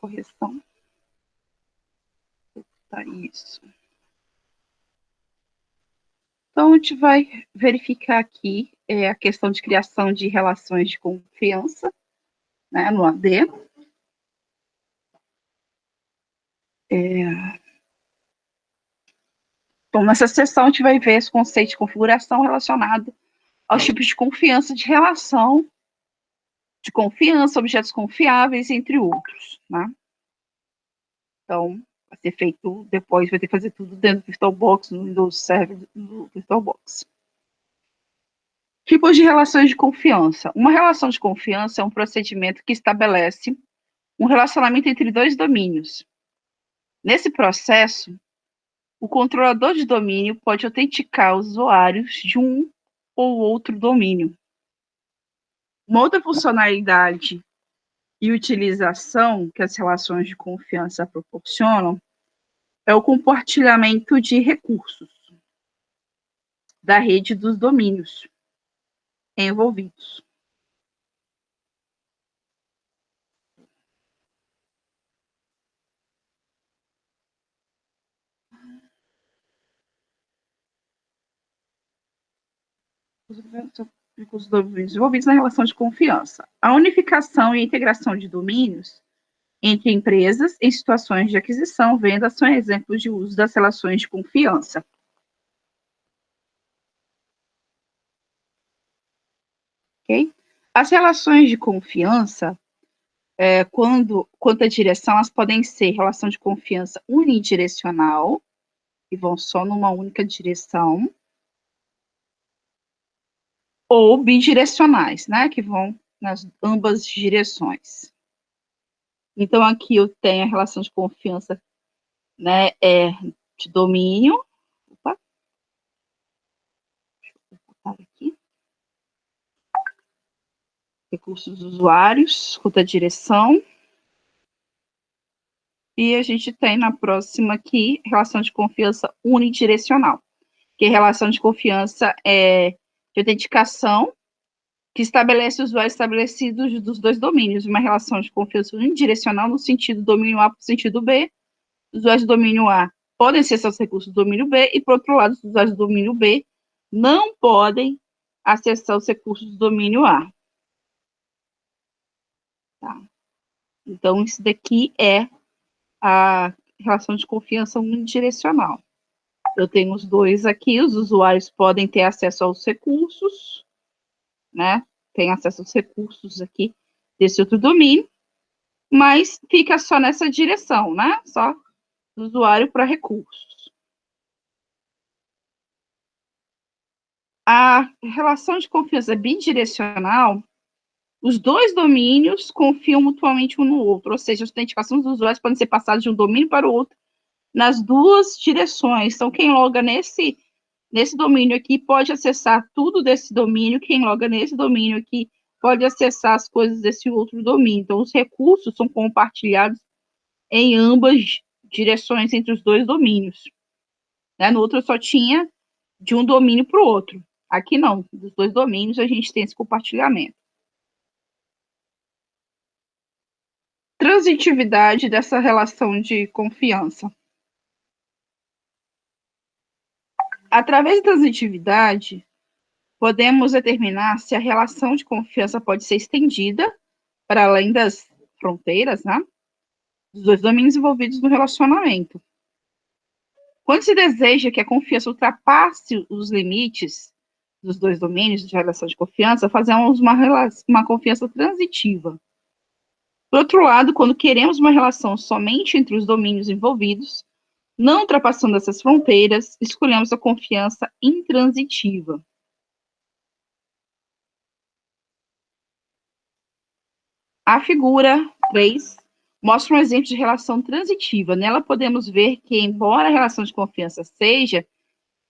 correção. Tá, isso. Então, a gente vai verificar aqui a questão de criação de relações de confiança, né, no AD. Então, nessa sessão, a gente vai ver esse conceito de configuração relacionado aos tipos de confiança de relação, de confiança, objetos confiáveis, entre outros, né? Então, vai ser feito depois, vai ter que fazer tudo dentro do VirtualBox, no Windows Server, no VirtualBox. Tipos de relações de confiança. Uma relação de confiança é um procedimento que estabelece um relacionamento entre dois domínios. Nesse processo, o controlador de domínio pode autenticar usuários de um ou outro domínio. Uma outra funcionalidade e utilização que as relações de confiança proporcionam é o compartilhamento de recursos da rede dos domínios envolvidos. Os domínios envolvidos na relação de confiança. A unificação e a integração de domínios entre empresas em situações de aquisição, venda, são exemplos de uso das relações de confiança. Okay? As relações de confiança, quanto à direção, elas podem ser relação de confiança unidirecional, que vão só numa única direção, ou bidirecionais, né, que vão nas ambas direções. Então, aqui eu tenho a relação de confiança, né, de domínio. Opa. Deixa eu botar aqui. Recursos dos usuários, quanto à direção. E a gente tem na próxima aqui, relação de confiança unidirecional, que é relação de confiança de autenticação, que estabelece usuários estabelecidos dos dois domínios, uma relação de confiança unidirecional no sentido do domínio A para o sentido B. Os usuários do domínio A podem acessar os recursos do domínio B, e, por outro lado, os usuários do domínio B não podem acessar os recursos do domínio A. Tá? Então, isso daqui é a relação de confiança unidirecional. Eu tenho os dois aqui, os usuários podem ter acesso aos recursos, né? Tem acesso aos recursos aqui desse outro domínio, mas fica só nessa direção, né? Só do usuário para recursos. A relação de confiança bidirecional, os dois domínios confiam mutuamente um no outro, ou seja, as autenticações dos usuários podem ser passadas de um domínio para o outro nas duas direções. Então, quem loga nesse domínio aqui pode acessar tudo desse domínio, quem loga nesse domínio aqui pode acessar as coisas desse outro domínio. Então, os recursos são compartilhados em ambas direções entre os dois domínios. Né? No outro, eu só tinha de um domínio para o outro. Aqui não, dos dois domínios a gente tem esse compartilhamento. Transitividade dessa relação de confiança. Através da transitividade, podemos determinar se a relação de confiança pode ser estendida para além das fronteiras, né, dos dois domínios envolvidos no relacionamento. Quando se deseja que a confiança ultrapasse os limites dos dois domínios de relação de confiança, fazemos uma confiança transitiva. Por outro lado, quando queremos uma relação somente entre os domínios envolvidos, não ultrapassando essas fronteiras, escolhemos a confiança intransitiva. A figura 3 mostra um exemplo de relação transitiva. Nela podemos ver que, embora a relação de confiança seja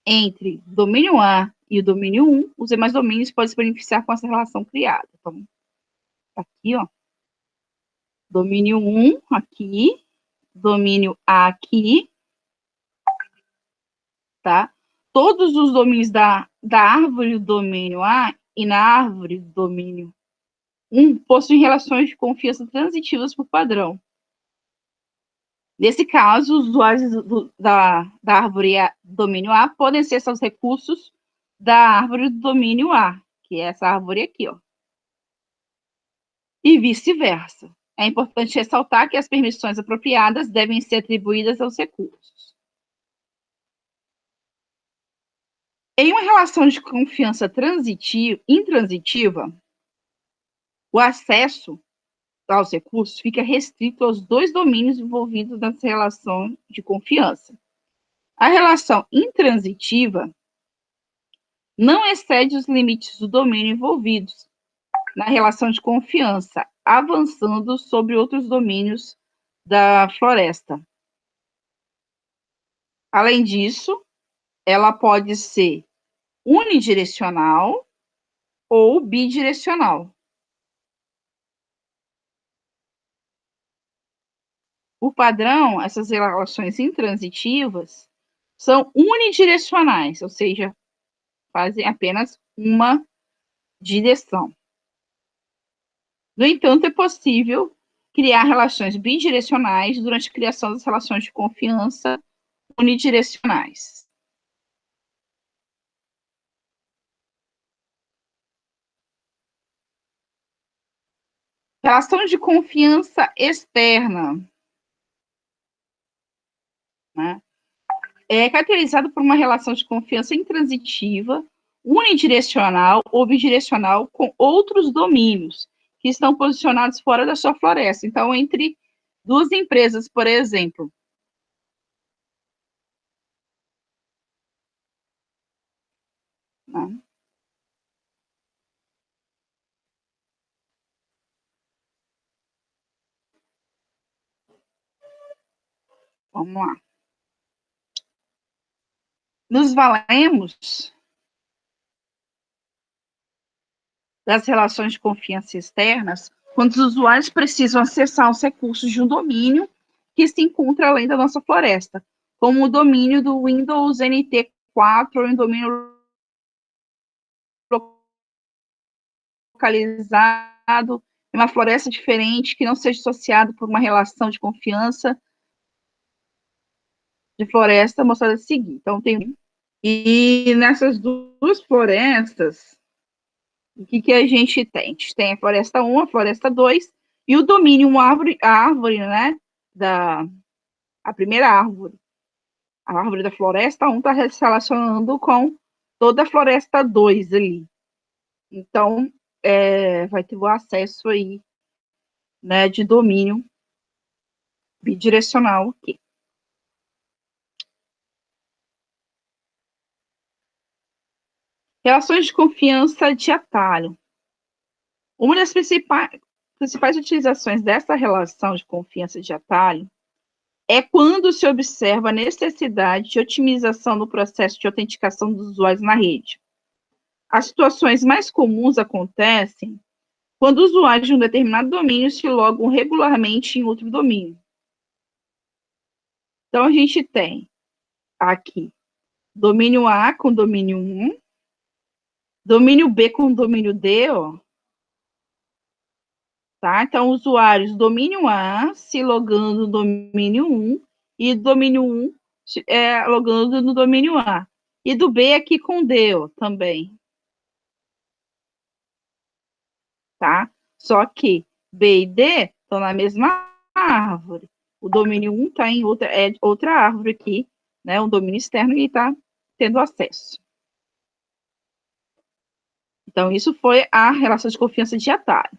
entre o domínio A e o domínio 1, os demais domínios podem se beneficiar com essa relação criada. Então, aqui, ó, domínio 1 aqui, domínio A aqui, tá? Todos os domínios da árvore do domínio A e na árvore do domínio 1 possuem relações de confiança transitivas por padrão. Nesse caso, os usuários da árvore domínio A podem acessar os recursos da árvore do domínio A, que é essa árvore aqui, ó. E vice-versa. É importante ressaltar que as permissões apropriadas devem ser atribuídas aos recursos. Em uma relação de confiança intransitiva, o acesso aos recursos fica restrito aos dois domínios envolvidos nessa relação de confiança. A relação intransitiva não excede os limites do domínio envolvidos na relação de confiança, avançando sobre outros domínios da floresta. Além disso, ela pode ser unidirecional ou bidirecional. Por padrão, essas relações intransitivas são unidirecionais, ou seja, fazem apenas uma direção. No entanto, é possível criar relações bidirecionais durante a criação das relações de confiança unidirecionais. Relação de confiança externa, né? É caracterizado por uma relação de confiança intransitiva, unidirecional ou bidirecional com outros domínios que estão posicionados fora da sua floresta. Então, entre duas empresas, por exemplo, né? Vamos lá. Nos valemos das relações de confiança externas quando os usuários precisam acessar os recursos de um domínio que se encontra além da nossa floresta, como o domínio do Windows NT4 ou um domínio localizado em uma floresta diferente que não seja associado por uma relação de confiança de floresta mostrada a seguir. Então, tem. E nessas duas florestas, o que a gente tem? A gente tem a floresta 1, a floresta 2, e o domínio a árvore, né? A primeira árvore. A árvore da floresta 1 está se relacionando com toda a floresta 2 ali. Então, vai ter o acesso aí, né, de domínio bidirecional aqui. Relações de confiança de atalho. Uma das principais utilizações dessa relação de confiança de atalho é quando se observa a necessidade de otimização no processo de autenticação dos usuários na rede. As situações mais comuns acontecem quando usuários de um determinado domínio se logam regularmente em outro domínio. Então, a gente tem aqui domínio A com domínio 1, domínio B com domínio D, ó. Tá? Então, usuários domínio A se logando no domínio 1 e domínio 1 logando no domínio A. E do B aqui com D, ó, também. Tá? Só que B e D estão na mesma árvore. O domínio 1 está em outra árvore aqui, né? Um domínio externo e está tendo acesso. Então, isso foi a relação de confiança de atalho.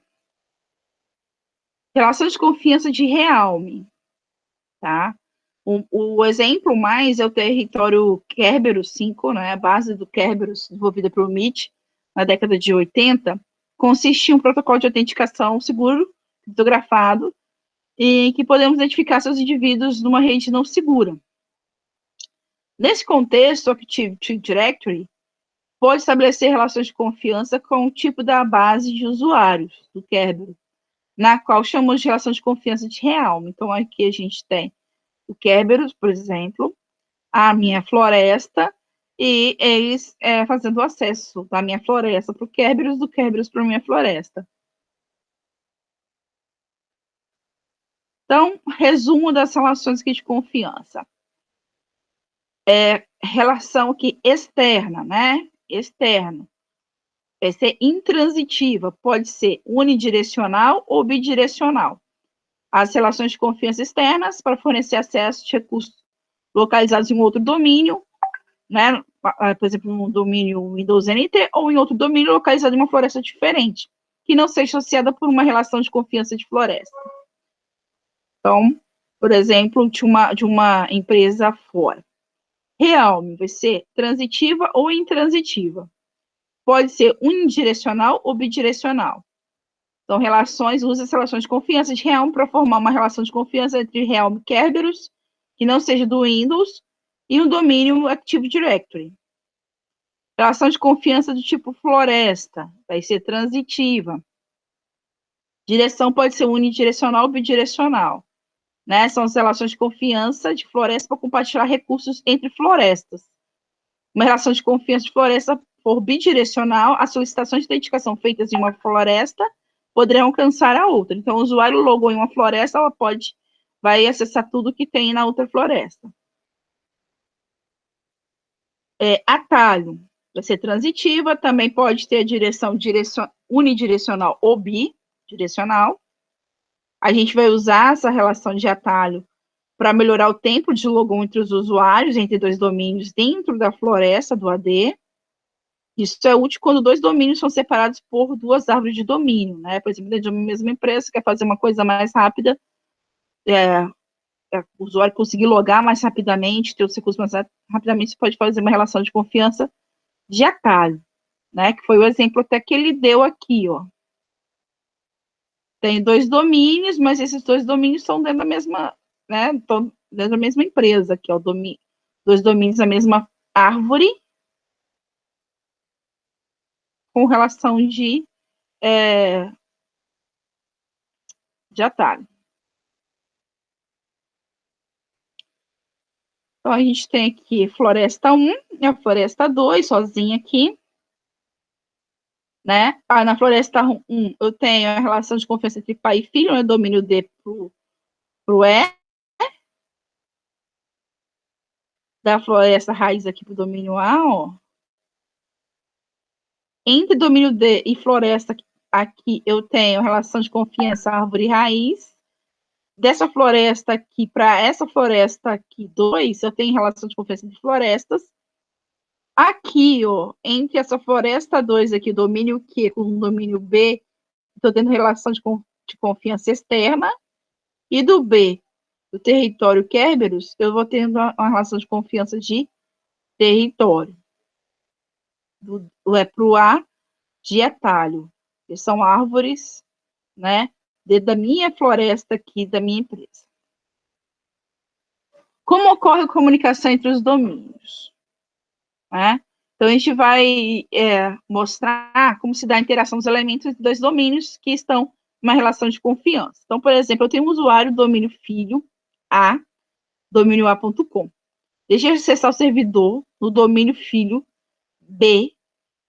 Relação de confiança de realme, tá? O exemplo mais é o território Kerberos 5, né? A base do Kerberos, desenvolvida pelo MIT na década de 80, consiste em um protocolo de autenticação seguro, criptografado, em que podemos identificar seus indivíduos numa rede não segura. Nesse contexto, o Active Directory pode estabelecer relações de confiança com o tipo da base de usuários do Kerberos, na qual chamamos de relação de confiança de realme. Então, aqui a gente tem o Kerberos, por exemplo, a minha floresta, e eles fazendo o acesso da minha floresta para o Kerberos, do Kerberos para a minha floresta. Então, resumo das relações aqui de confiança. Relação aqui externa, né? Externa. Vai ser intransitiva, pode ser unidirecional ou bidirecional. As relações de confiança externas para fornecer acesso de recursos localizados em outro domínio, né? Por exemplo, no domínio Windows NT ou em outro domínio localizado em uma floresta diferente, que não seja associada por uma relação de confiança de floresta. Então, por exemplo, de uma empresa fora. Realme vai ser transitiva ou intransitiva. Pode ser unidirecional ou bidirecional. Então, usa as relações de confiança de Realme para formar uma relação de confiança entre Realme e Kerberos, que não seja do Windows, e um domínio Active Directory. Relação de confiança do tipo floresta, vai ser transitiva. Direção pode ser unidirecional ou bidirecional. Né? São as relações de confiança de floresta para compartilhar recursos entre florestas. Uma relação de confiança de floresta for bidirecional, as solicitações de identificação feitas em uma floresta poderão alcançar a outra. Então, o usuário logou em uma floresta, vai acessar tudo que tem na outra floresta. Atalho, vai ser transitiva, também pode ter a direção unidirecional ou bidirecional. A gente vai usar essa relação de atalho para melhorar o tempo de logon entre os usuários, entre dois domínios dentro da floresta do AD. Isso é útil quando dois domínios são separados por duas árvores de domínio, né? Por exemplo, dentro de uma mesma empresa, quer fazer uma coisa mais rápida, o usuário conseguir logar mais rapidamente, ter os recursos mais rapidamente, você pode fazer uma relação de confiança de atalho, né? Que foi o exemplo até que ele deu aqui, ó. Tem dois domínios, mas esses dois domínios são dentro da mesma, né? Estão dentro da mesma empresa, que é dois domínios da mesma árvore, com relação de atalho. Então, a gente tem aqui floresta 1 e a floresta 2, sozinha aqui. Né? Na floresta 1, eu tenho a relação de confiança entre pai e filho, né? Domínio D pro E. Da floresta raiz aqui pro domínio A, ó. Entre domínio D e floresta aqui, eu tenho relação de confiança árvore e raiz. Dessa floresta aqui para essa floresta aqui 2, eu tenho relação de confiança entre florestas. Aqui, ó, entre essa floresta 2 aqui, domínio Q com o domínio B, estou tendo relação de confiança externa. E do B, do território Kerberos, eu vou tendo uma relação de confiança de território. Para o A, de atalho, que são árvores, né, dentro da minha floresta aqui, da minha empresa. Como ocorre a comunicação entre os domínios? Né? Então, a gente vai mostrar como se dá a interação dos elementos entre dois domínios que estão numa relação de confiança. Então, por exemplo, eu tenho um usuário, domínio filho A, domínio A.com. Deixa eu acessar o servidor no domínio filho B,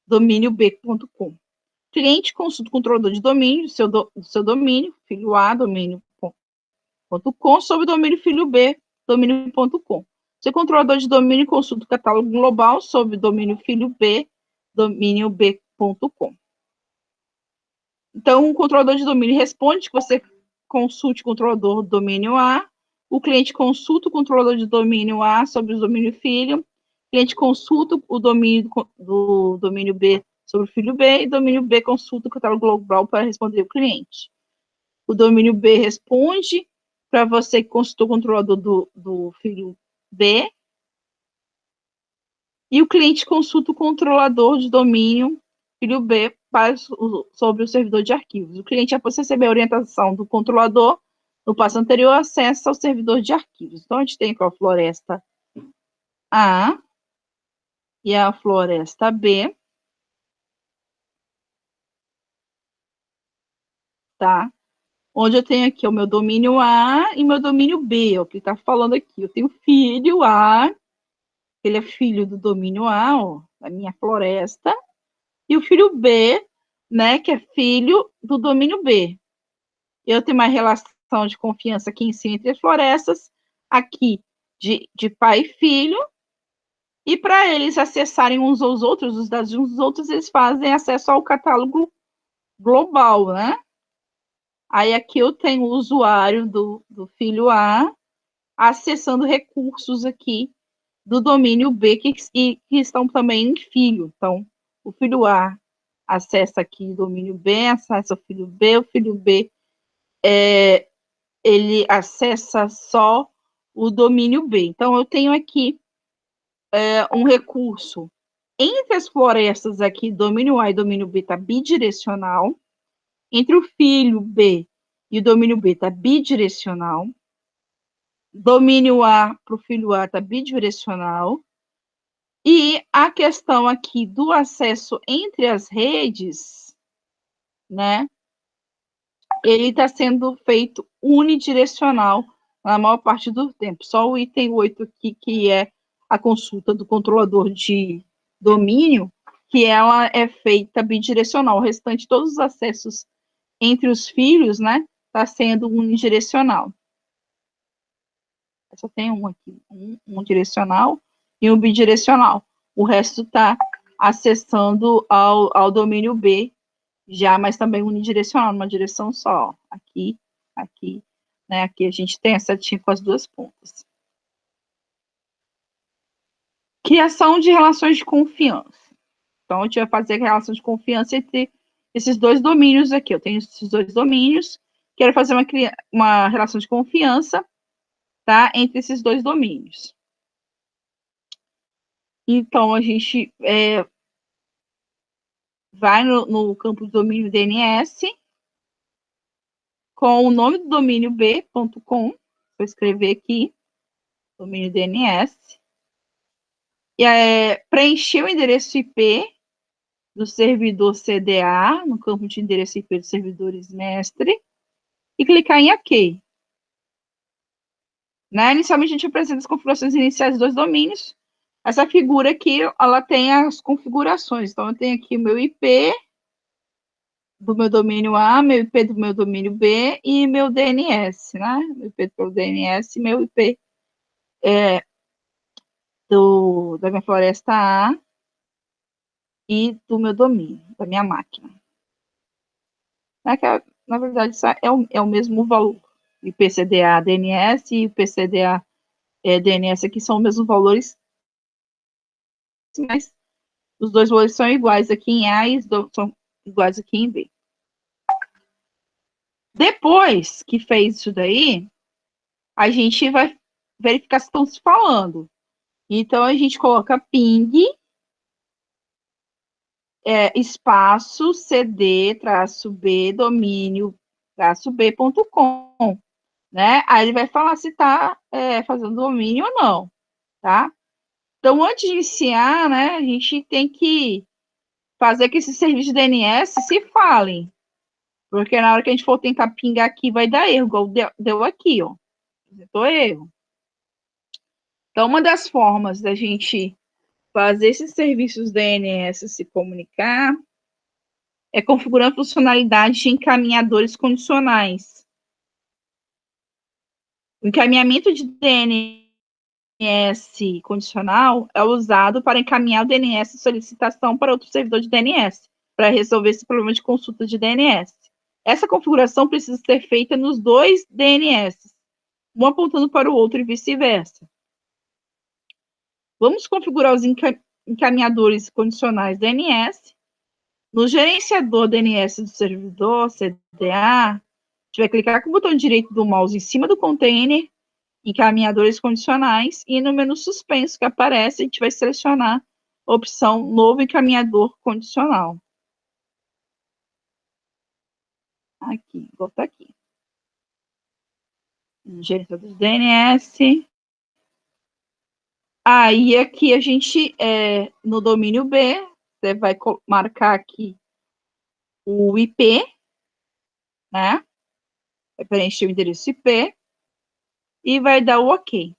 domínio B.com. Cliente consulta o controlador de domínio do seu domínio, filho A, domínio.com, sobre o domínio filho B, domínio.com. Seu controlador de domínio consulta o catálogo global sobre o domínio filho B, domínio B.com. Então, o controlador de domínio responde que você consulte o controlador do domínio A, o cliente consulta o controlador de domínio A sobre o domínio filho, o cliente consulta o domínio do domínio B sobre o filho B, e o domínio B consulta o catálogo global para responder o cliente. O domínio B responde para você que consultou o controlador do filho B, e o cliente consulta o controlador de domínio filho B sobre o servidor de arquivos. O cliente, após receber a orientação do controlador, no passo anterior, acessa o servidor de arquivos. Então, a gente tem aqui a floresta A e a floresta B. Tá? Onde eu tenho aqui o meu domínio A e meu domínio B, ó, que está falando aqui. Eu tenho filho A, ele é filho do domínio A, ó, da minha floresta, e o filho B, né, que é filho do domínio B. Eu tenho uma relação relação de confiança aqui em cima entre as florestas, aqui de pai e filho, e para eles acessarem uns aos outros, os dados uns aos outros, eles fazem acesso ao catálogo global, né? Aí aqui eu tenho o usuário do filho A acessando recursos aqui do domínio B, que estão também em filho. Então, o filho A acessa aqui o domínio B, acessa o filho B ele acessa só o domínio B. Então, eu tenho aqui um recurso entre as florestas aqui, domínio A e domínio B está bidirecional, entre o filho B e o domínio B está bidirecional, domínio A para o filho A está bidirecional, e a questão aqui do acesso entre as redes, né, ele está sendo feito unidirecional na maior parte do tempo. Só o item 8 aqui, que é a consulta do controlador de domínio, que ela é feita bidirecional. O restante, todos os acessos entre os filhos, né, está sendo unidirecional. Só tem um aqui, um direcional e um bidirecional. O resto está acessando ao domínio B, já, mas também unidirecional, numa direção só. Aqui, aqui, né? Aqui a gente tem a setinha com as duas pontas. Criação de relações de confiança. Então, a gente vai fazer a relação de confiança entre esses dois domínios aqui. Eu tenho esses dois domínios, quero fazer uma relação de confiança, tá? Entre esses dois domínios. Então, a gente vai no campo do domínio DNS, com o nome do domínio b.com, vou escrever aqui, domínio DNS, e preencher o endereço IP do servidor CDA, no campo de endereço IP dos servidores mestre, e clicar em OK. Né? Inicialmente, a gente apresenta as configurações iniciais dos dois domínios. Essa figura aqui, ela tem as configurações. Então, eu tenho aqui o meu IP do meu domínio A, meu IP do meu domínio B e meu DNS, né? Meu IP do meu DNS, meu IP da minha floresta A e do meu domínio, da minha máquina. Na verdade, isso é o mesmo valor. IPCDA DNS e IPCDA DNS aqui são os mesmos valores, mas os dois valores são iguais aqui em A e são iguais aqui em B. Depois que fez isso daí, a gente vai verificar se estão se falando. Então, a gente coloca ping, espaço, cd, -b, domínio, -b.com, né? Aí ele vai falar se está fazendo domínio ou não, tá? Então, antes de iniciar, né, a gente tem que fazer que esses serviços de DNS se falem, porque na hora que a gente for tentar pingar aqui, vai dar erro, igual deu aqui, ó. Deu erro. Então, uma das formas da gente fazer esses serviços DNS se comunicar é configurando funcionalidade de encaminhadores condicionais. O encaminhamento de DNS condicional é usado para encaminhar o DNS solicitação para outro servidor de DNS, para resolver esse problema de consulta de DNS. Essa configuração precisa ser feita nos dois DNS, um apontando para o outro e vice-versa. Vamos configurar os encaminhadores condicionais DNS. No gerenciador DNS do servidor, CDA, a gente vai clicar com o botão direito do mouse em cima do container, encaminhadores condicionais, e no menu suspenso que aparece, a gente vai selecionar a opção novo encaminhador condicional. Aqui, vou botar aqui. Gerenciador do DNS. Aí aqui a gente, no domínio B, você vai marcar aqui o IP, né? Vai preencher o endereço IP e vai dar o OK.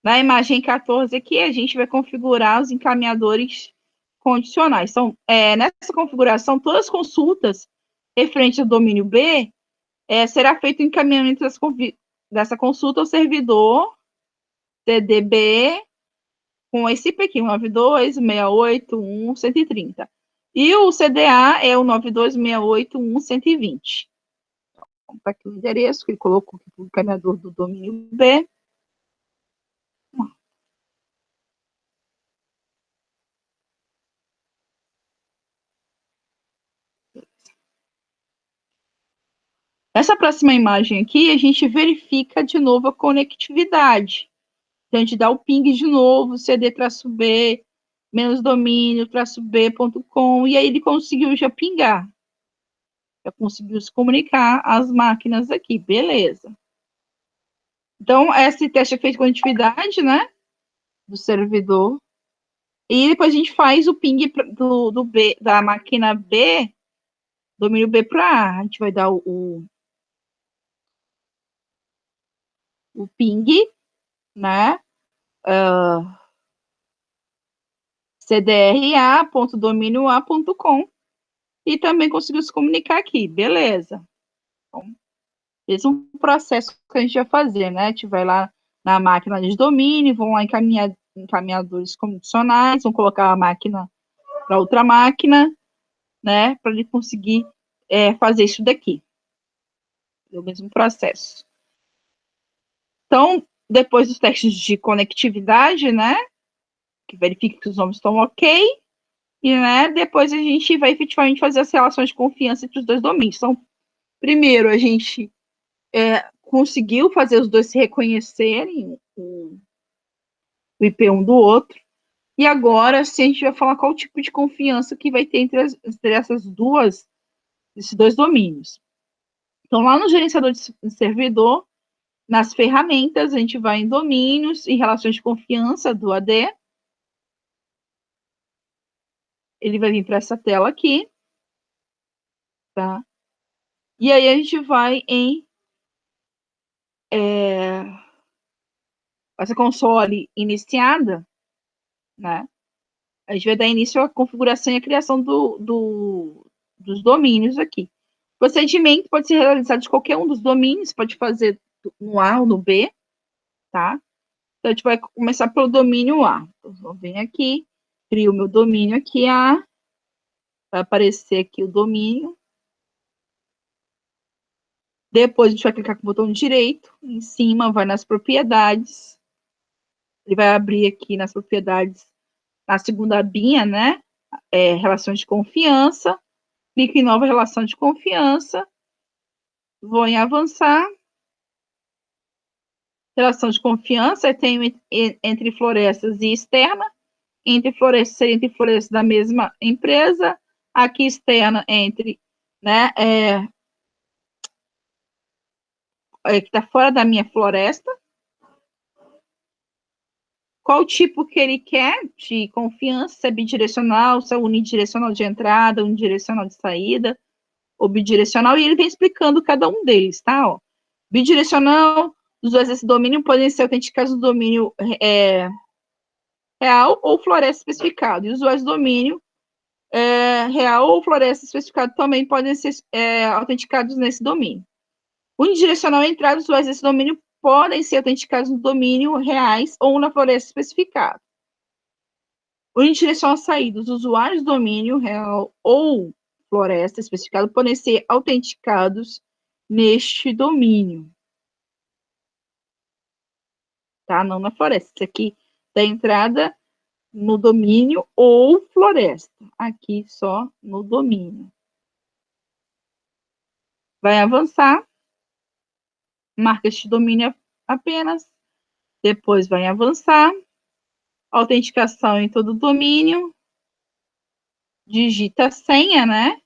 Na imagem 14 aqui, a gente vai configurar os encaminhadores condicionais. Então, nessa configuração, todas as consultas referente ao domínio B, será feito o encaminhamento dessa consulta ao servidor CDB com esse IP aqui, 92.68.1.130. E o CDA é o 92.68.1.120. Então, tá aqui o endereço que ele colocou aqui para o encaminhador do domínio B. Nessa próxima imagem aqui, a gente verifica de novo a conectividade. Então, a gente dá o ping de novo, cd-b, menos domínio, -b.com, e aí ele conseguiu já pingar. Já conseguiu se comunicar às máquinas aqui, beleza. Então, esse teste é feito com conectividade, né, do servidor, e depois a gente faz o ping do B, da máquina B, domínio B para A. A gente vai dar o ping, né, cdra.dominioa.com, e também conseguiu se comunicar aqui, beleza. Então, esse é um processo que a gente vai fazer, né? A gente vai lá na máquina de domínio, vão lá encaminhadores condicionais, vão colocar a máquina para outra máquina, né? Para ele conseguir fazer isso daqui. É o mesmo processo. Então, depois dos testes de conectividade, né? Que verifica que os nomes estão ok, e, né, depois a gente vai efetivamente fazer as relações de confiança entre os dois domínios. Então, primeiro, a gente conseguiu fazer os dois se reconhecerem, o IP um do outro, e agora, sim, a gente vai falar qual o tipo de confiança que vai ter entre esses dois domínios. Então, lá no gerenciador de servidor, nas ferramentas, a gente vai em domínios e relações de confiança do AD. Ele vai vir para essa tela aqui, tá? E aí a gente vai em essa console iniciada, né? A gente vai dar início à configuração e à criação dos domínios aqui. O procedimento pode ser realizado de qualquer um dos domínios, pode fazer no A ou no B, tá? Então, a gente vai começar pelo domínio A. Então, vou vir aqui, crio o meu domínio aqui, A, vai aparecer aqui o domínio. Depois, a gente vai clicar com o botão direito, em cima, vai nas propriedades. Ele vai abrir aqui nas propriedades, na segunda abinha, né? Relações de confiança. Clico em nova relação de confiança. Vou em avançar. Relação de confiança, tenho entre florestas e externa. Entre florestas, seria entre florestas da mesma empresa. Aqui externa, entre, né, que está fora da minha floresta. Qual tipo que ele quer de confiança, se é bidirecional, se é unidirecional de entrada, unidirecional de saída, ou bidirecional, e ele vem explicando cada um deles, tá? Ó, bidirecional, os dois desse domínio podem ser autenticados no domínio real ou floresta especificado, e os usuários do domínio real ou floresta especificado também podem ser autenticados nesse domínio. Unidirecional entrada, os usuários desse domínio podem ser autenticados no domínio reais ou na floresta especificada. Unidirecional saída, os usuários do domínio real ou floresta especificado podem ser autenticados neste domínio. Tá? Não na floresta. Isso aqui da entrada no domínio ou floresta. Aqui só no domínio. Vai avançar. Marca este domínio apenas. Depois vai avançar. Autenticação em todo o domínio. Digita a senha, né?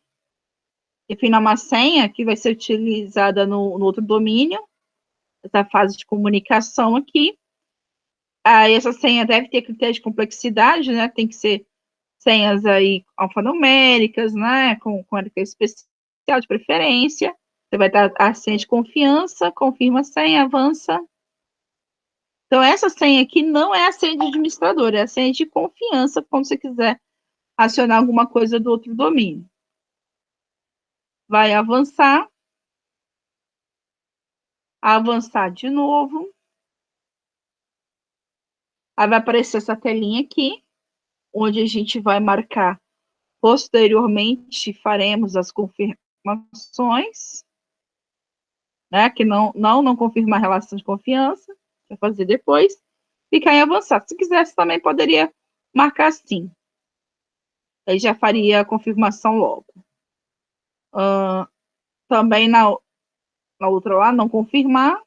Defina uma senha que vai ser utilizada no outro domínio. Essa fase de comunicação aqui. Aí essa senha deve ter critério de complexidade, né? Tem que ser senhas aí alfanuméricas, né? Com caractere especial de preferência. Você vai dar a senha de confiança, confirma a senha, avança. Então, essa senha aqui não é a senha de administrador, é a senha de confiança quando você quiser acionar alguma coisa do outro domínio. vai avançar de novo. Aí vai aparecer essa telinha aqui, onde a gente vai marcar. Posteriormente, faremos as confirmações, né? Que não confirmar a relação de confiança, vai fazer depois, ficar em avançado. Se quisesse, também poderia marcar sim. Aí já faria a confirmação logo. Também na outra lá, não confirmar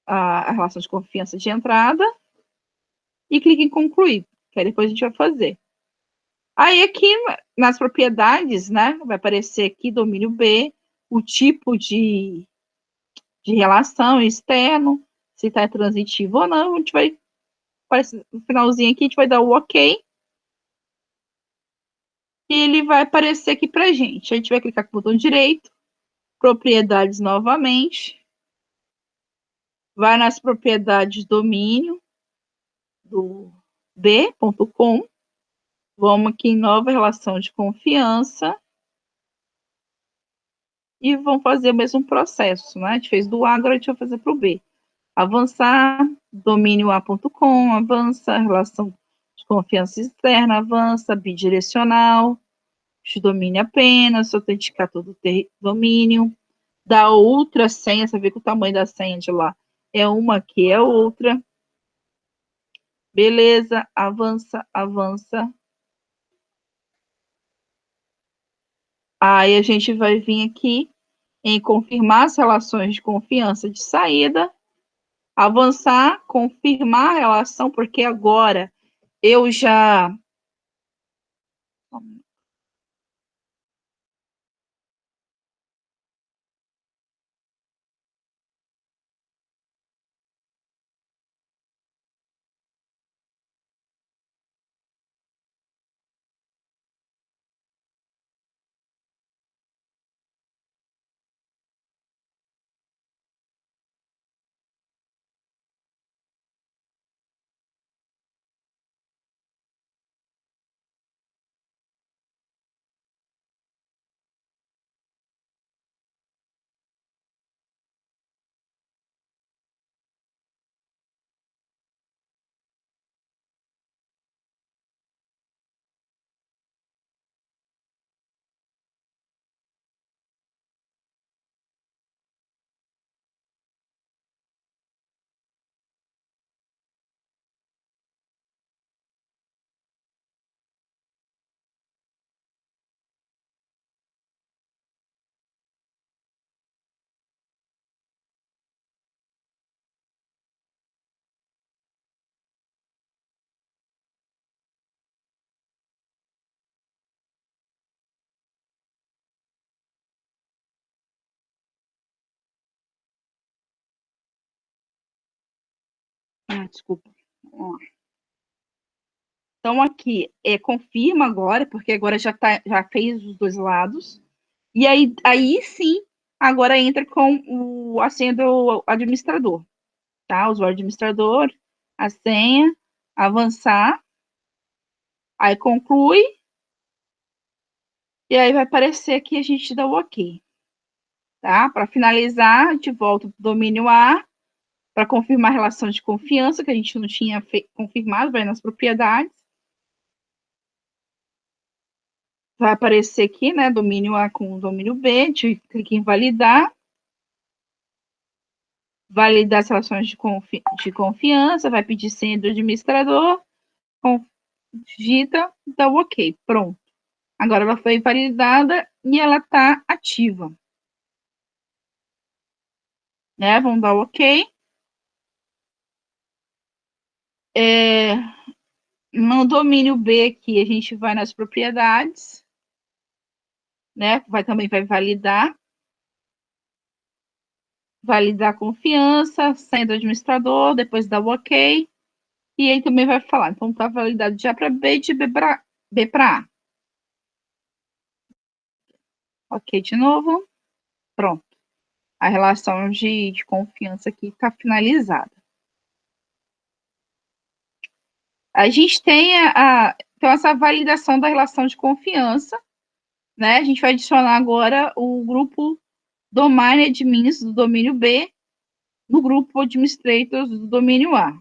a relação de confiança de entrada e clique em concluir, que aí depois a gente vai fazer. Aí aqui nas propriedades, né, vai aparecer aqui domínio B, o tipo de relação externo, se está transitivo ou não, a gente vai, no finalzinho aqui, a gente vai dar o OK, e ele vai aparecer aqui para a gente. A gente vai clicar com o botão direito, propriedades novamente, vai nas propriedades domínio do b.com, vamos aqui em nova relação de confiança, e vamos fazer o mesmo processo, né? A gente fez do A, agora a gente vai fazer para o B. Avançar, domínio A.com, avança, relação de confiança externa, avança, bidirecional, de domínio apenas, autenticar todo o domínio, da outra senha, você vê que o tamanho da senha de lá é uma, aqui é outra. Beleza, avança, avança. Aí a gente vai vir aqui em confirmar as relações de confiança de saída, avançar, confirmar a relação, porque agora eu já... Desculpa. Então, aqui, confirma agora, porque agora já fez os dois lados. E aí sim, agora entra com a senha do administrador. Tá? Usuário administrador, a senha, avançar, aí conclui, e aí vai aparecer aqui, a gente dá o OK. Tá? Para finalizar, a gente volta para o domínio A, para confirmar a relação de confiança, que a gente não tinha confirmado, vai nas propriedades. Vai aparecer aqui, né, domínio A com domínio B, a gente clica em validar. Validar as relações de confiança, vai pedir senha do administrador, digita, dá o OK, pronto. Agora ela foi validada e ela está ativa. Né? Vamos dar o OK. No domínio B aqui, a gente vai nas propriedades, né? Também vai validar a confiança, senha do administrador, depois dá o OK, e aí também vai falar, então está validado de A para B e de B para A. OK de novo, pronto. A relação de confiança aqui está finalizada. A gente tem Então, essa validação da relação de confiança, né? A gente vai adicionar agora o grupo Domain Admins do domínio B no grupo Administrators do domínio A.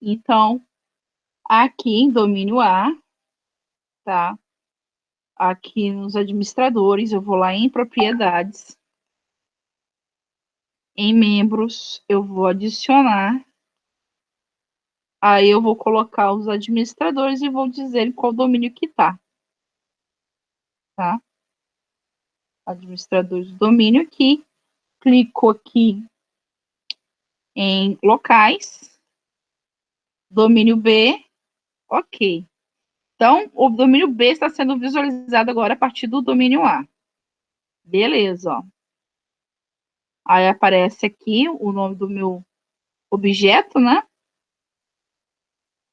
Então, aqui em domínio A, tá? Aqui nos administradores, eu vou lá em propriedades, em membros, eu vou adicionar, aí eu vou colocar os administradores e vou dizer em qual domínio que tá? Administradores do domínio aqui, clico aqui em locais, domínio B, ok. Então, o domínio B está sendo visualizado agora a partir do domínio A. Beleza, ó. Aí aparece aqui o nome do meu objeto, né?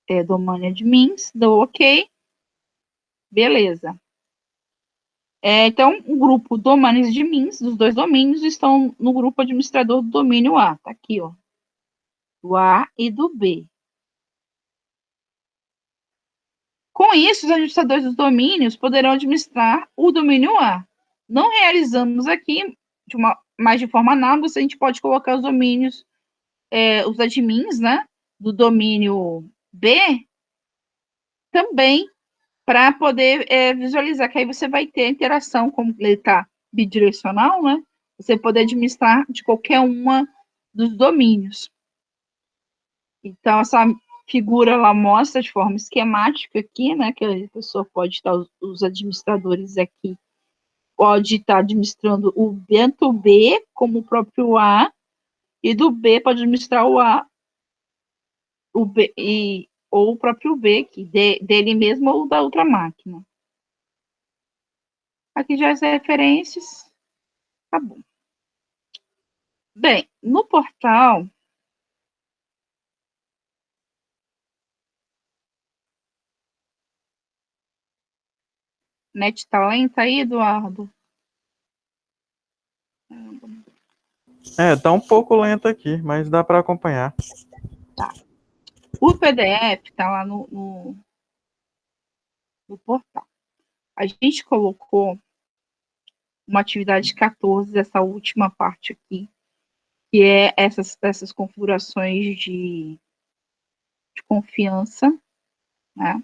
É domain admins, dou ok. Beleza. Então, o grupo domains admins dos dois domínios estão no grupo administrador do domínio A. Tá aqui, ó. Do A e do B. Com isso, os administradores dos domínios poderão administrar o domínio A. Não realizamos aqui, mais de forma análoga, a gente pode colocar os domínios, os admins, né, do domínio B, também para poder visualizar, que aí você vai ter a interação, como ele está bidirecional, né, você poder administrar de qualquer uma dos domínios. Então, essa figura lá mostra de forma esquemática aqui, né, que a pessoa pode estar, os administradores aqui, pode estar administrando o dentro B, como o próprio A, e do B pode administrar o A, o B, ou o próprio B, que dele mesmo ou da outra máquina. Aqui já as referências, tá bom. Bem, no portal, net tá lenta aí, Eduardo? Tá um pouco lento aqui, mas dá para acompanhar. Tá. O PDF tá lá no portal. A gente colocou uma atividade 14, essa última parte aqui, que é essas configurações de confiança, né?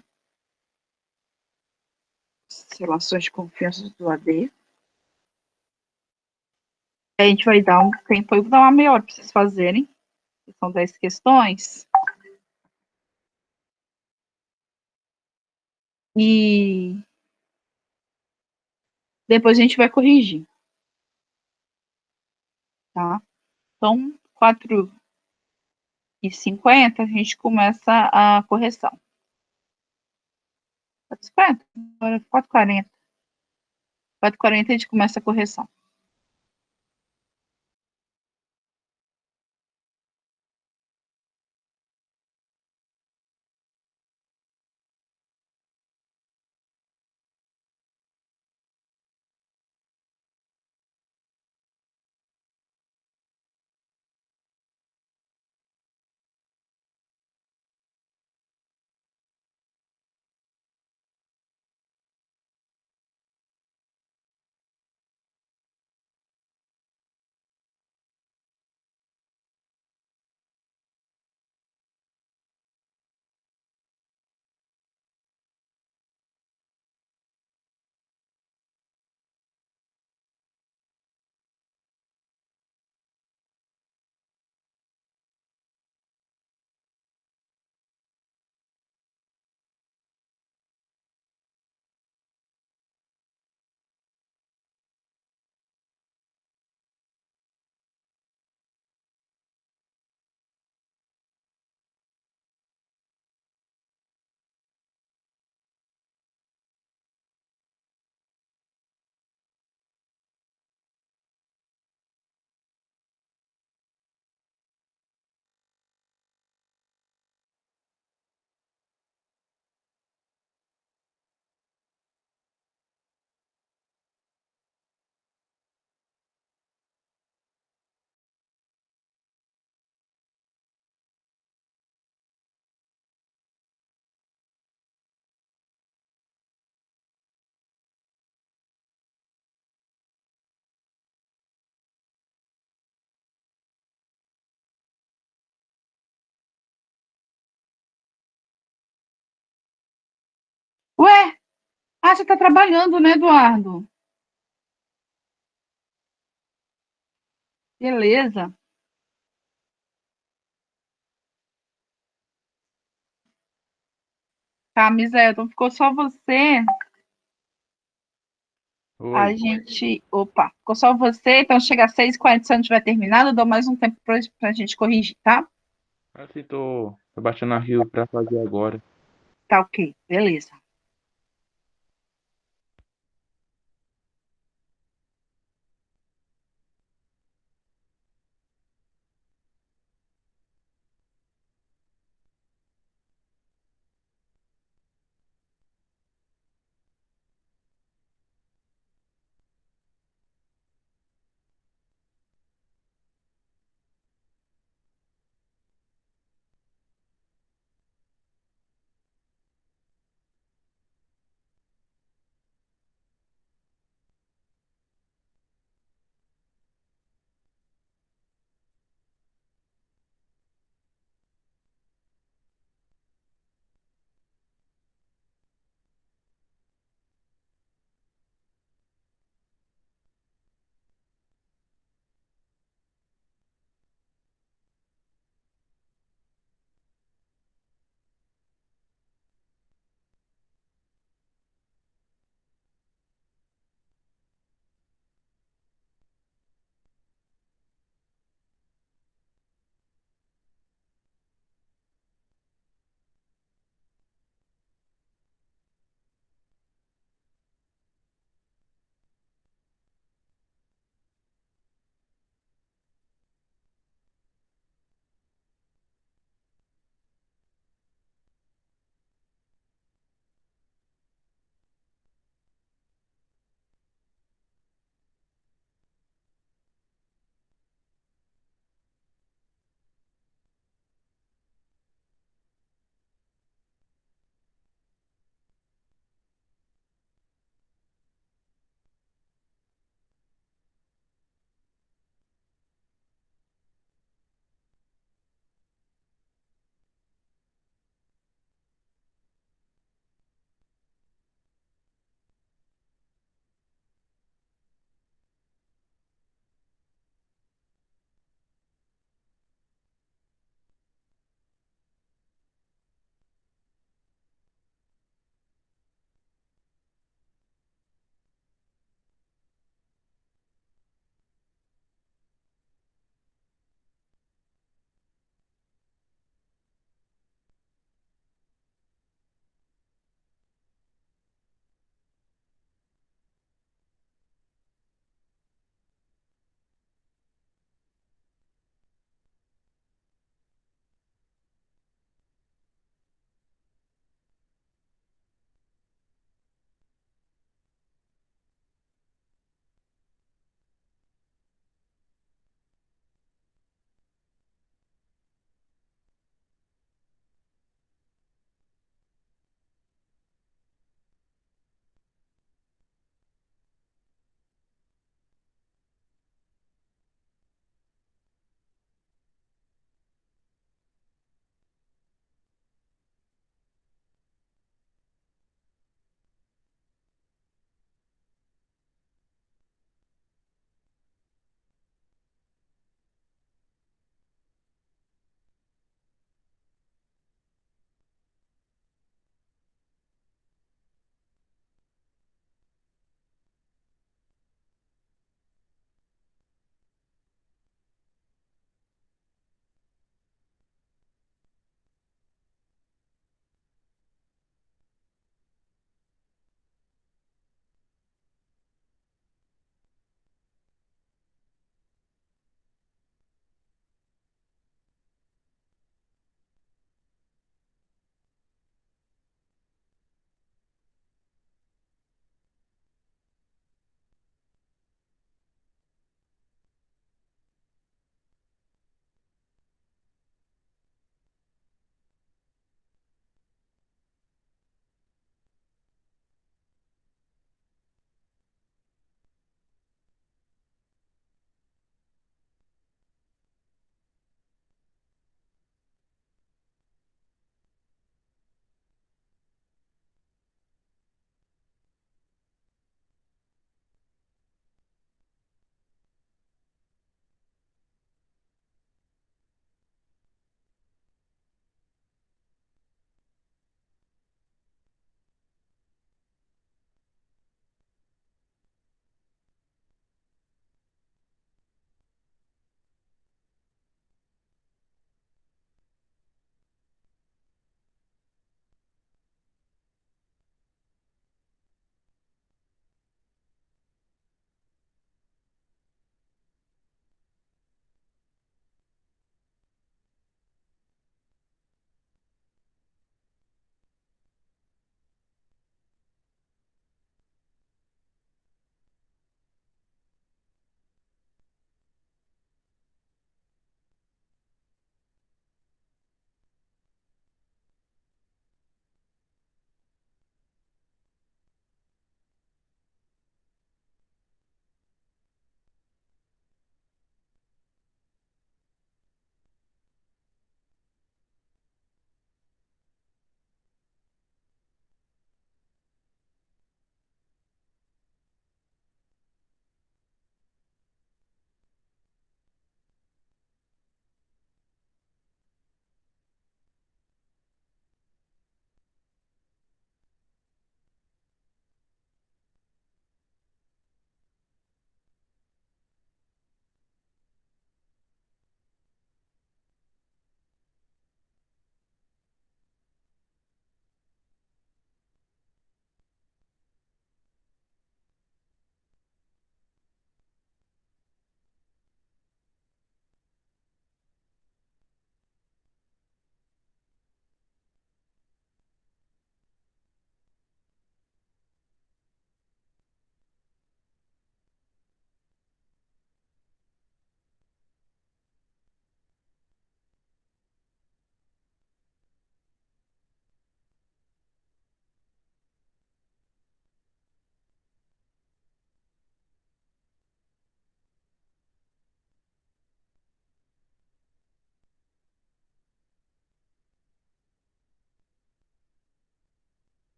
Relações de confiança do AD. A gente vai dar um tempo aí, vou dar uma meia hora para vocês fazerem. São 10 questões. E depois a gente vai corrigir. Tá? Então, 4h50 a gente começa a correção. 4h50? 4h40. 4h40 a gente começa a correção. Ué, você tá trabalhando, né, Eduardo? Beleza. Camisa, então ficou só você. A Oi. gente. Opa, ficou só você, então chega às 6h40, se a gente tiver terminado, eu dou mais um tempo pra gente corrigir, tá? Assim, tô baixando a rio pra fazer agora. Tá ok, beleza.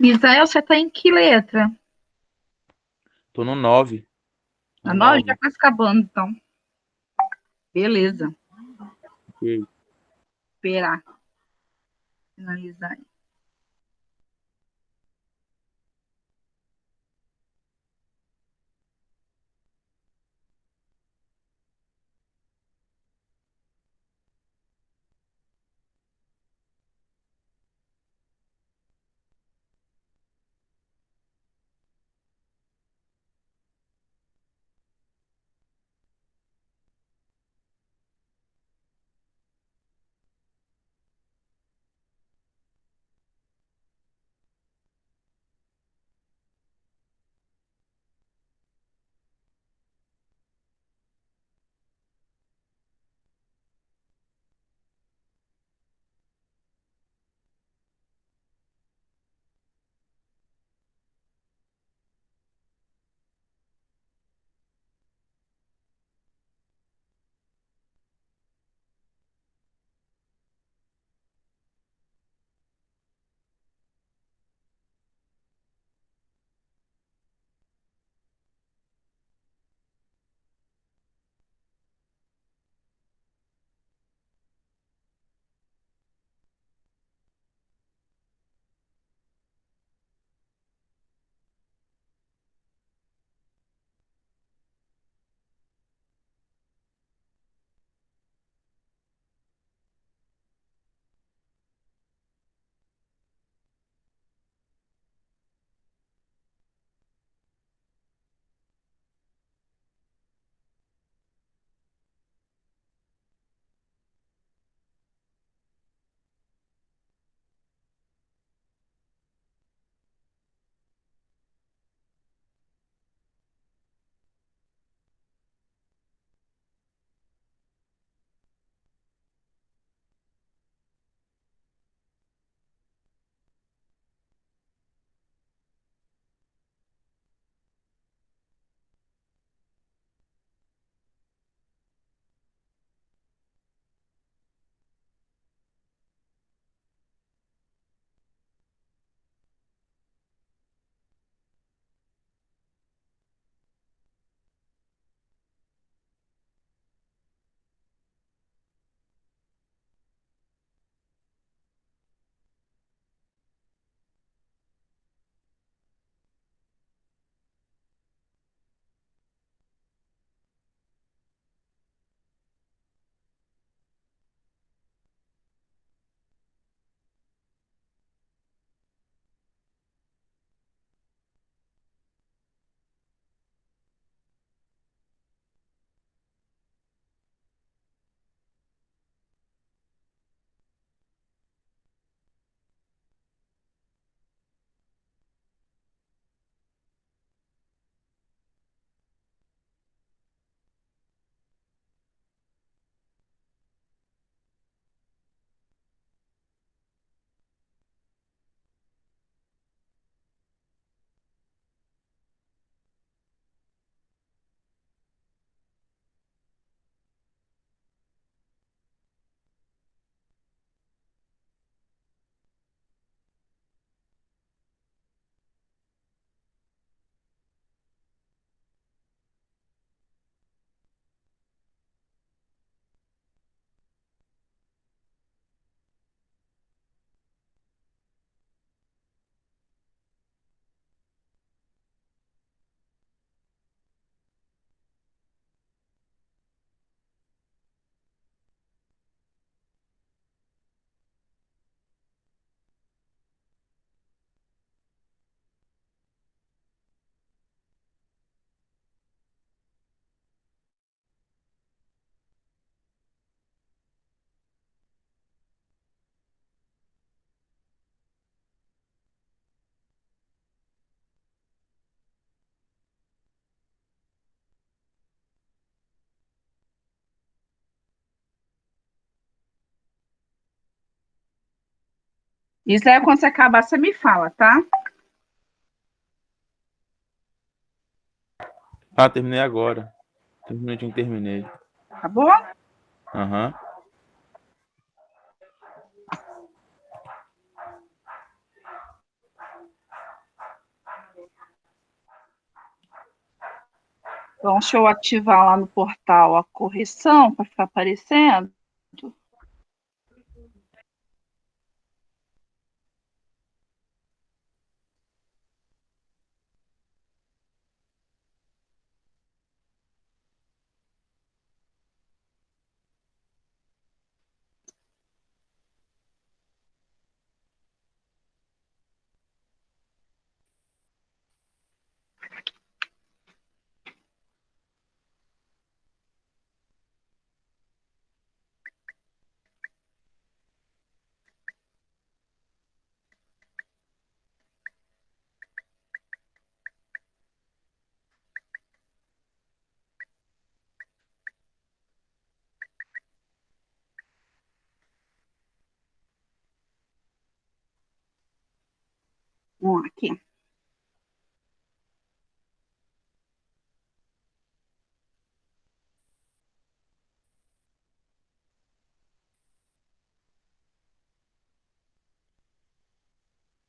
Isael, você tá em que letra? Tô no 9. Na No 9? Já 9. quase acabando, então. Beleza. Ok. Esperar. Finalizar. Isael, quando você acabar, você me fala, tá? Ah, terminei agora. Tem um minutinho que terminei. Acabou? Aham. Então, deixa eu ativar lá no portal a correção para ficar aparecendo. Aqui.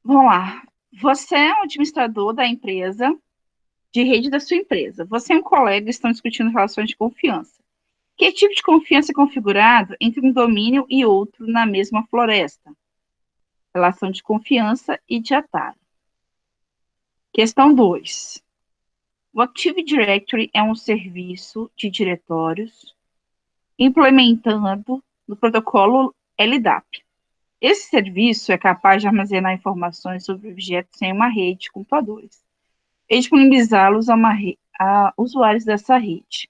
Vamos lá. Você é o administrador da empresa, de rede da sua empresa. Você e um colega estão discutindo relações de confiança. Que tipo de confiança é configurado entre um domínio e outro na mesma floresta? Relação de confiança e de atalho. Questão 2. O Active Directory é um serviço de diretórios implementado no protocolo LDAP. Esse serviço é capaz de armazenar informações sobre objetos em uma rede de computadores e disponibilizá-los a usuários dessa rede.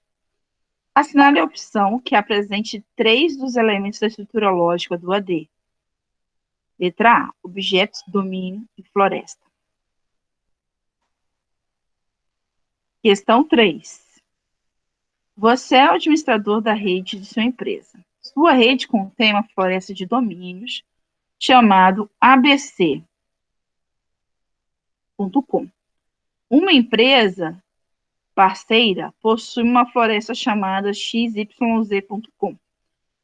Assinale a opção que apresente 3 dos elementos da estrutura lógica do AD. Letra A, objetos, domínio e floresta. Questão 3. Você é o administrador da rede de sua empresa. Sua rede contém uma floresta de domínios chamado abc.com. Uma empresa parceira possui uma floresta chamada xyz.com.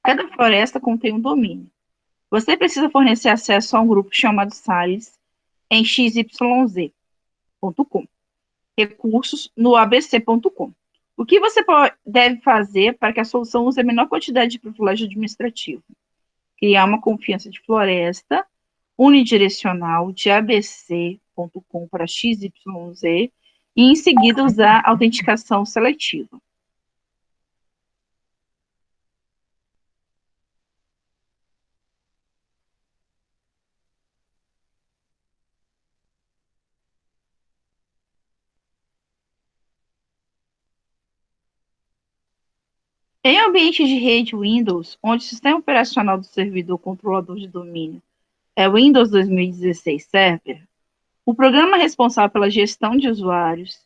Cada floresta contém um domínio. Você precisa fornecer acesso a um grupo chamado Sales em xyz.com. Recursos no abc.com. O que você deve fazer para que a solução use a menor quantidade de privilégio administrativo? Criar uma confiança de floresta unidirecional de abc.com para xyz e, em seguida, usar autenticação seletiva. Em ambiente de rede Windows, onde o sistema operacional do servidor controlador de domínio é o Windows 2016 Server, o programa responsável pela gestão de usuários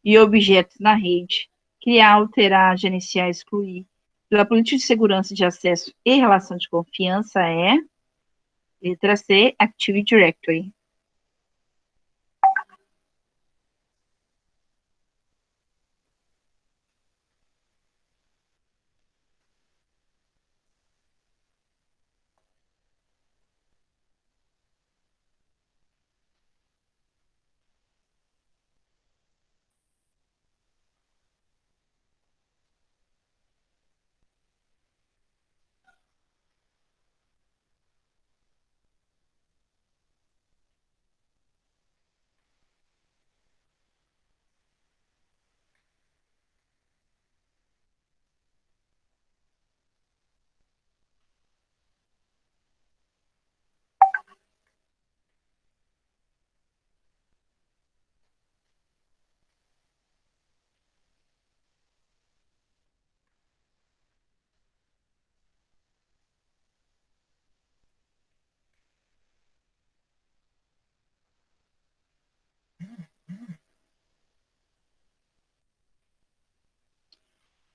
e objetos na rede, criar, alterar, gerenciar, excluir, pela política de segurança de acesso e relação de confiança é, letra C, Active Directory.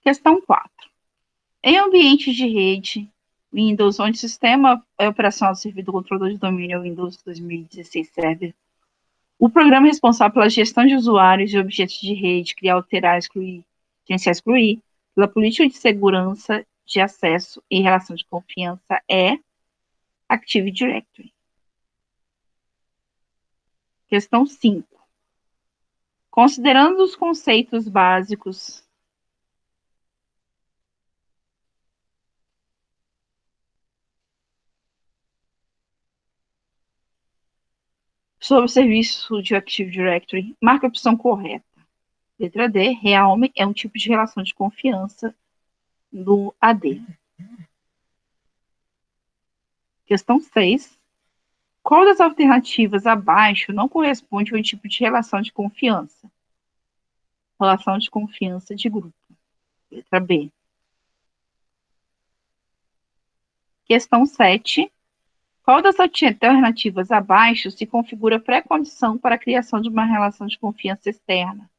Questão 4. Em ambiente de rede Windows, onde o sistema operacional do servidor controlador de domínio é o Windows 2016 Server, o programa responsável pela gestão de usuários e objetos de rede, criar, alterar, excluir, gerenciar, excluir, pela política de segurança de acesso e relação de confiança é Active Directory. Questão 5. Considerando os conceitos básicos Sobre o serviço de Active Directory, marque a opção correta. Letra D, Realme é um tipo de relação de confiança do AD. Questão 6. Qual das alternativas abaixo não corresponde ao tipo de relação de confiança? Relação de confiança de grupo. Letra B. Questão 7. Qual das alternativas abaixo se configura pré-condição para a criação de uma relação de confiança externa?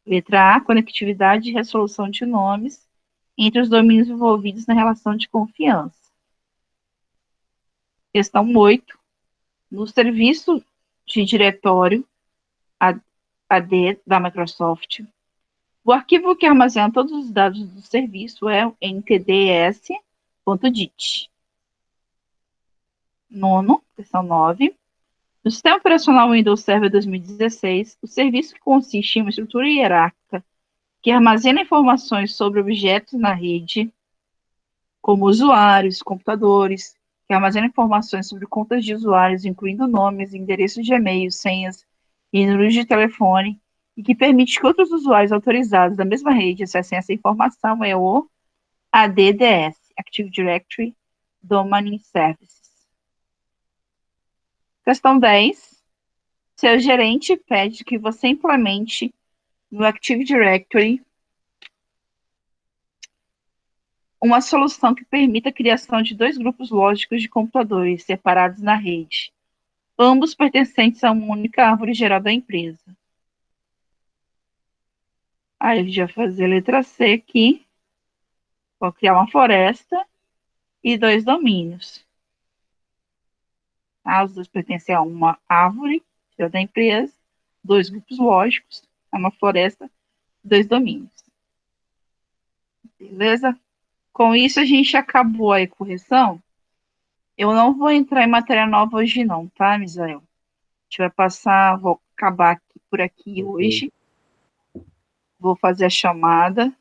Letra A, conectividade e resolução de nomes entre os domínios envolvidos na relação de confiança. Questão 8. No serviço de diretório AD da Microsoft, o arquivo que armazena todos os dados do serviço é o ntds.dit. Nono, questão 9. No sistema operacional Windows Server 2016, o serviço que consiste em uma estrutura hierárquica que armazena informações sobre objetos na rede, como usuários, computadores, que armazena informações sobre contas de usuários, incluindo nomes, endereços de e-mail, senhas e números de telefone, e que permite que outros usuários autorizados da mesma rede acessem essa informação, é o ADDS, Active Directory Domain Services. Questão 10. Seu gerente pede que você implemente no Active Directory uma solução que permita a criação de dois grupos lógicos de computadores separados na rede, ambos pertencentes a uma única árvore geral da empresa. Aí a gente vai fazer a letra C aqui. Vou criar uma floresta e dois domínios. Tá? Os dois pertencem a uma árvore geral da empresa, dois grupos lógicos, uma floresta e dois domínios. Beleza? Com isso, a gente acabou a correção. Eu não vou entrar em matéria nova hoje não, tá, Misael? A gente vai passar, vou acabar por aqui hoje. Vou fazer a chamada.